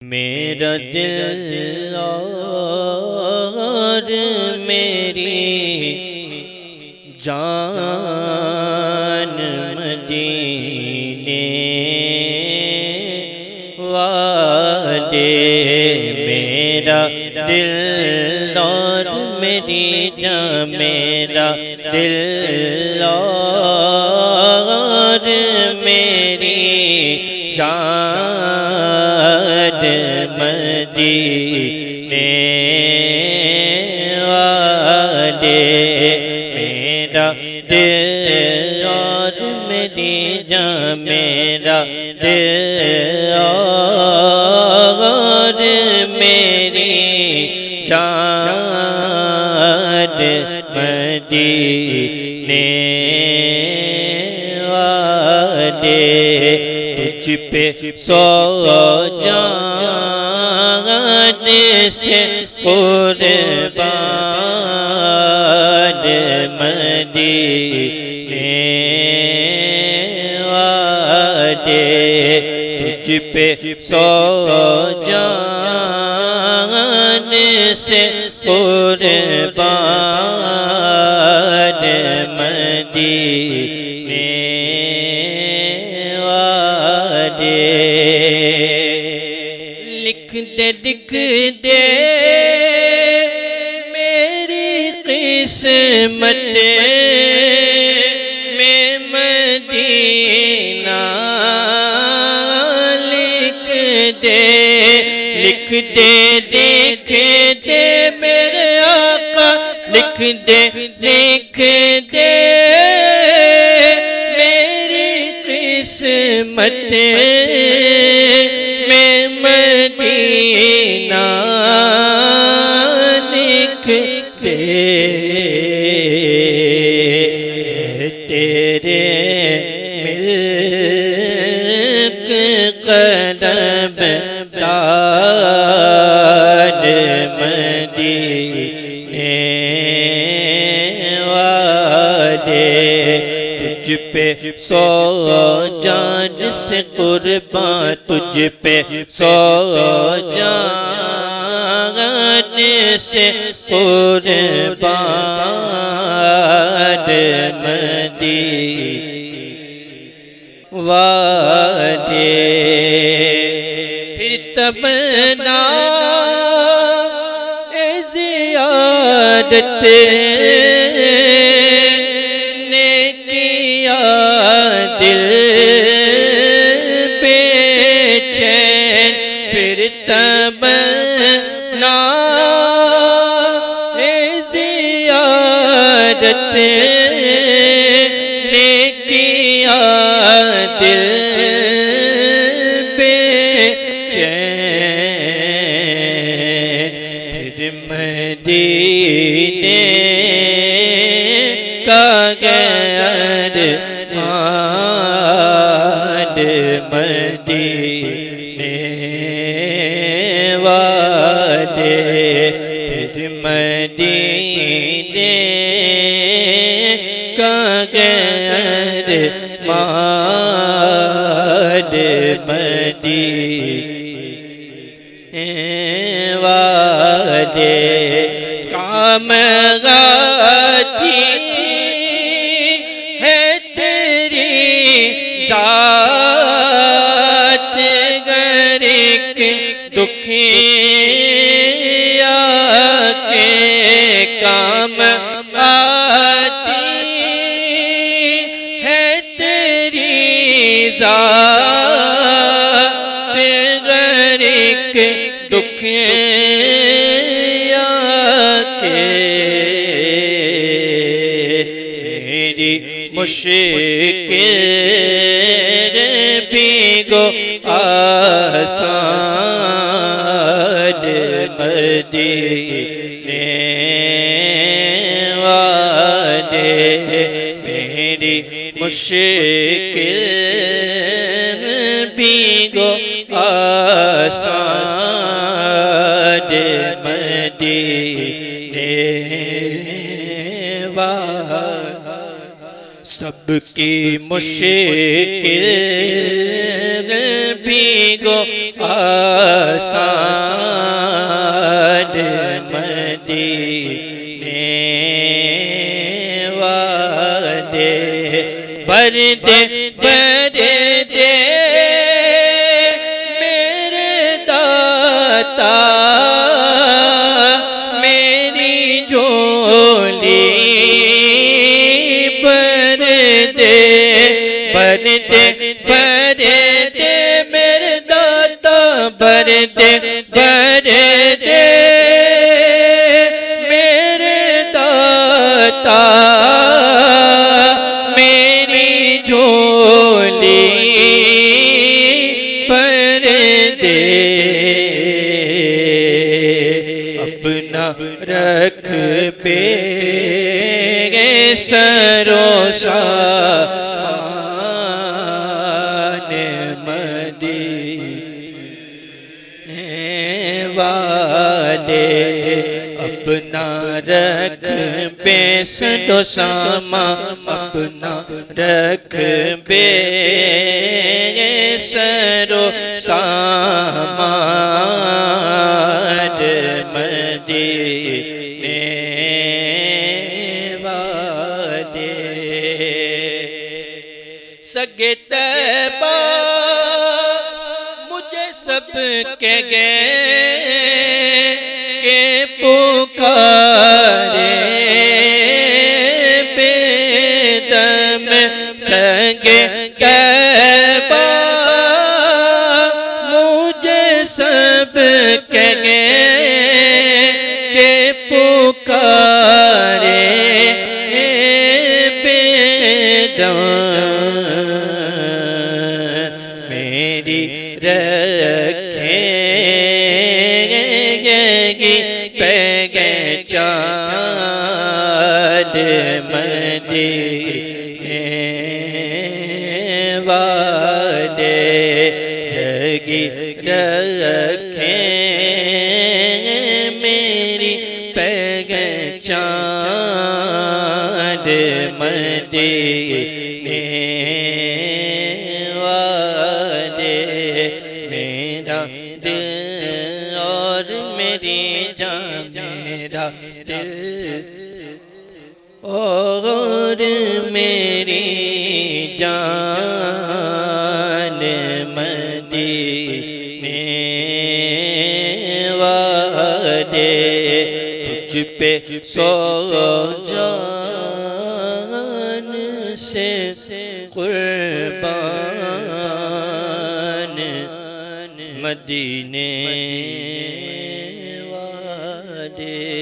میرا دل اور میری جان مدینے والے، میرا دل اور میری جان، میرا دل اور میری جان مدینے والے، میرا دل اور میری جان، میرا دل اور میری جان مدینے والے، تجھ پہ سو جان سے قربان مدینے والے، تجھ پہ سو جان سے قربان مدینے والے، لکھ دے میری قسمت میں مدینہ، لکھ دے میرے آقا، لکھ دے میری قسمت میں مدینہ، لکھ دے تیرے ملک قلب دار مدینے والے، تجھ پہ سو جان سے قربان، تجھ پہ سو جان سے قربان مدینے والے، پھر تمنا زیارت نے کیا دل بے چین، پھر تمنا زیارت نے کیا دل بے چین، پھر مدینے کا ارمان مدینے والے، پھر مدینے کا ارمان مدینے والے، کام آتی ہے تیری ذات، گر کے دکھیا کے کام آتی ہے تیری ذات، گر کے دکھیا کے میری مشکل بھی گو آسان مدینے والے، میری مشکل بھی گو آسان مدینے والے، سب کی مشکل بھی گو آسان مدینے والے پردے پردے میرے داتا میری جھولی پردے پردے پردے میرے داتا پردے پردے میرے داتا میری جھولی پردے اپنا رکھ پہ سرو شان مدینے والے اپنا رکھ بے سدو ساما اپنا رکھ بے سرو سامان مدینے والے سگے طیبہ مجھے سب کے گئے کہ پکارے بے دم سگے طیبہ مجھے سب کے گئے کہ پکارے بے دم میری رکھیں گی پہچان مدینے والے جگی رکھیں میری پہچان مدینے والے میرا دل اور میری جان میرا دل اور میری جان مدینے والے تجھ پہ سو جان سے قربان مدینے والے